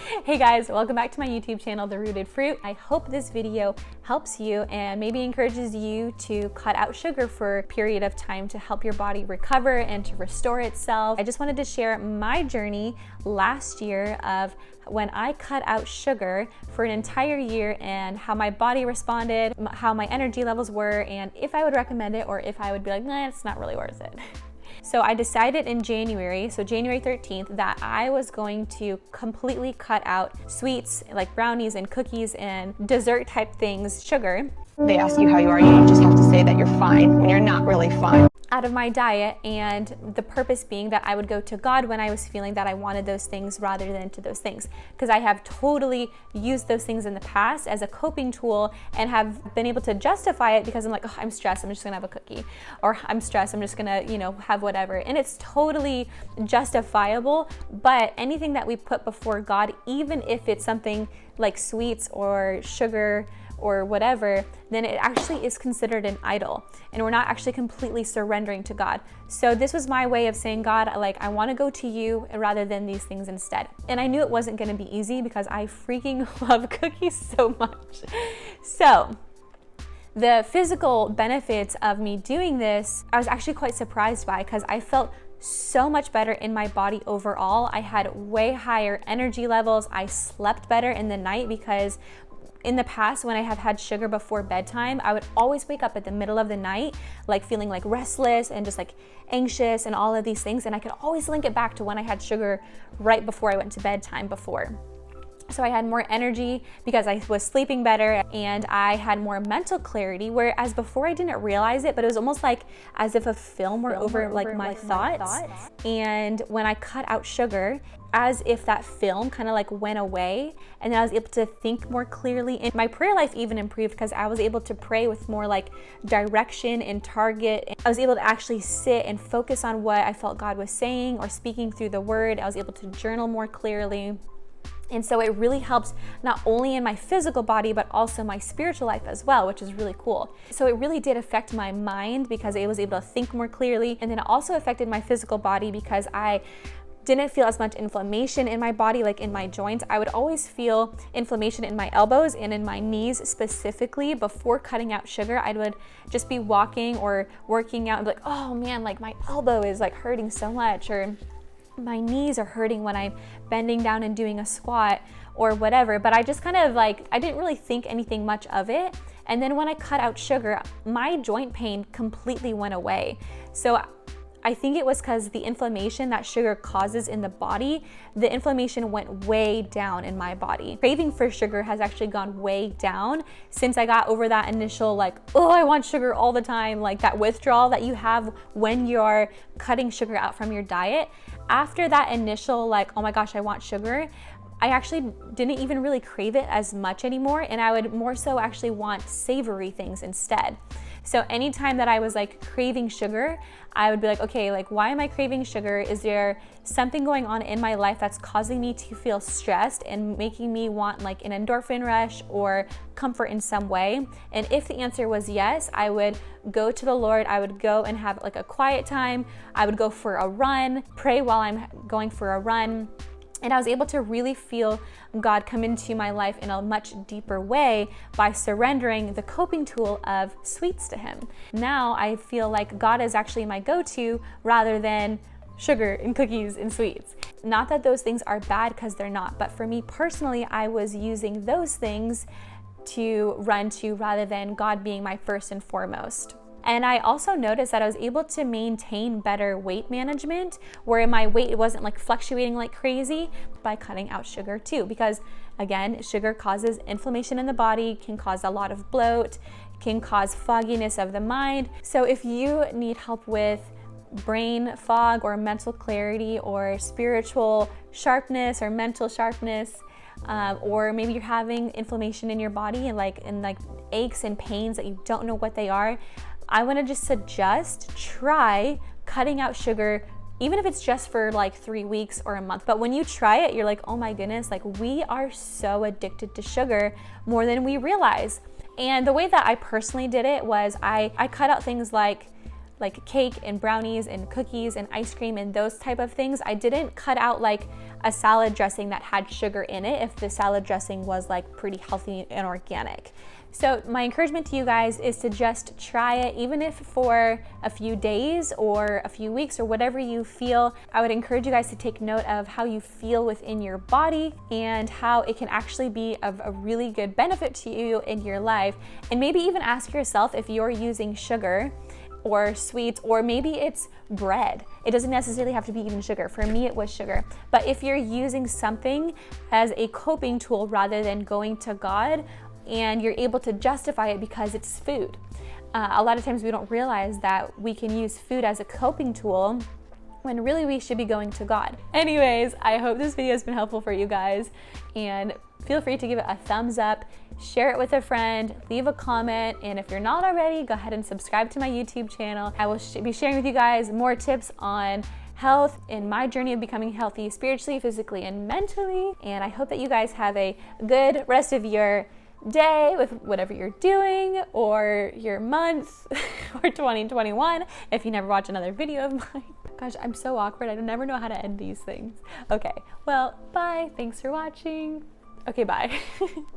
Hey guys, welcome back to my YouTube channel, The Rooted Fruit. I hope this video helps you and maybe encourages you to cut out sugar for a period of time to help your body recover and to restore itself. I just wanted to share my journey last year of when I cut out sugar for an entire year and how my body responded, how my energy levels were, and if I would recommend it or if I would be like, nah, it's not really worth it. So I decided in January, so January 13th, that I was going to completely cut out sweets like brownies and cookies and dessert type things, sugar. They ask you how you are, you just have to say that you're fine when you're not really fine. Out of my diet, and the purpose being that I would go to God when I was feeling that I wanted those things rather than to those things, because I have totally used those things in the past as a coping tool and have been able to justify it because I'm like, oh, I'm stressed, I'm just gonna have a cookie, or I'm stressed, I'm just gonna, have whatever, and it's totally justifiable. But anything that we put before God, even if it's something like sweets or sugar or whatever, then it actually is considered an idol, and we're not actually completely surrendering to God. So this was my way of saying, God, I want to go to you rather than these things instead. And I knew it wasn't going to be easy because I freaking love cookies so much. So the physical benefits of me doing this, I was actually quite surprised by, because I felt so much better in my body overall. I had way higher energy levels. I slept better in the night, because in the past, when I have had sugar before bedtime, I would always wake up at the middle of the night, feeling restless and just anxious and all of these things. And I could always link it back to when I had sugar right before I went to bedtime before. So I had more energy because I was sleeping better, and I had more mental clarity, whereas before I didn't realize it, but it was almost as if a film were over my thoughts. And when I cut out sugar, as if that film kind of went away, and then I was able to think more clearly. And my prayer life even improved because I was able to pray with more direction and target. I was able to actually sit and focus on what I felt God was saying or speaking through the word. I was able to journal more clearly. And so it really helped not only in my physical body, but also my spiritual life as well, which is really cool. So it really did affect my mind because I was able to think more clearly. And then it also affected my physical body because I didn't feel as much inflammation in my body, in my joints. I would always feel inflammation in my elbows and in my knees specifically before cutting out sugar. I would just be walking or working out and be like, oh man, my elbow is hurting so much, or my knees are hurting when I'm bending down and doing a squat or whatever. But I just kind of I didn't really think anything much of it. And then when I cut out sugar, my joint pain completely went away. So I think it was because the inflammation that sugar causes in the body, the inflammation went way down in my body. Craving for sugar has actually gone way down since I got over that initial oh, I want sugar all the time, that withdrawal that you have when you're cutting sugar out from your diet. After that initial oh my gosh, I want sugar, I actually didn't even really crave it as much anymore, and I would more so actually want savory things instead. So anytime that I was craving sugar, I would be okay, why am I craving sugar? Is there something going on in my life that's causing me to feel stressed and making me want an endorphin rush or comfort in some way? And if the answer was yes, I would go to the Lord. I would go and have a quiet time. I would go for a run, pray while I'm going for a run. And I was able to really feel God come into my life in a much deeper way by surrendering the coping tool of sweets to Him. Now I feel like God is actually my go-to rather than sugar and cookies and sweets. Not that those things are bad, because they're not, but for me personally, I was using those things to run to rather than God being my first and foremost. And I also noticed that I was able to maintain better weight management, where my weight wasn't fluctuating like crazy, by cutting out sugar too. Because again, sugar causes inflammation in the body, can cause a lot of bloat, can cause fogginess of the mind. So if you need help with brain fog or mental clarity or spiritual sharpness or mental sharpness, or maybe you're having inflammation in your body and aches and pains that you don't know what they are, I want to just suggest try cutting out sugar, even if it's just for 3 weeks or a month. But when you try it, you're oh my goodness, we are so addicted to sugar more than we realize. And the way that I personally did it was I cut out things like like cake and brownies and cookies and ice cream and those type of things, I didn't cut out like a salad dressing that had sugar in it if the salad dressing was like pretty healthy and organic. So my encouragement to you guys is to just try it, even if for a few days or a few weeks or whatever you feel. I would encourage you guys to take note of how you feel within your body and how it can actually be of a really good benefit to you in your life. And maybe even ask yourself if you're using sugar or sweets, or maybe it's bread. It doesn't necessarily have to be even sugar. For me, it was sugar. But if you're using something as a coping tool rather than going to God, and you're able to justify it because it's food. A lot of times we don't realize that we can use food as a coping tool when really we should be going to God. Anyways, I hope this video has been helpful for you guys, and feel free to give it a thumbs up, share it with a friend, leave a comment, and if you're not already, go ahead and subscribe to my YouTube channel. I will be sharing with you guys more tips on health in my journey of becoming healthy spiritually, physically, and mentally. And I hope that you guys have a good rest of your day with whatever you're doing, or your month, or 2021 if you never watch another video of mine. Gosh, I'm so awkward. I never know how to end these things. Okay, well, bye. Thanks for watching. Okay, bye.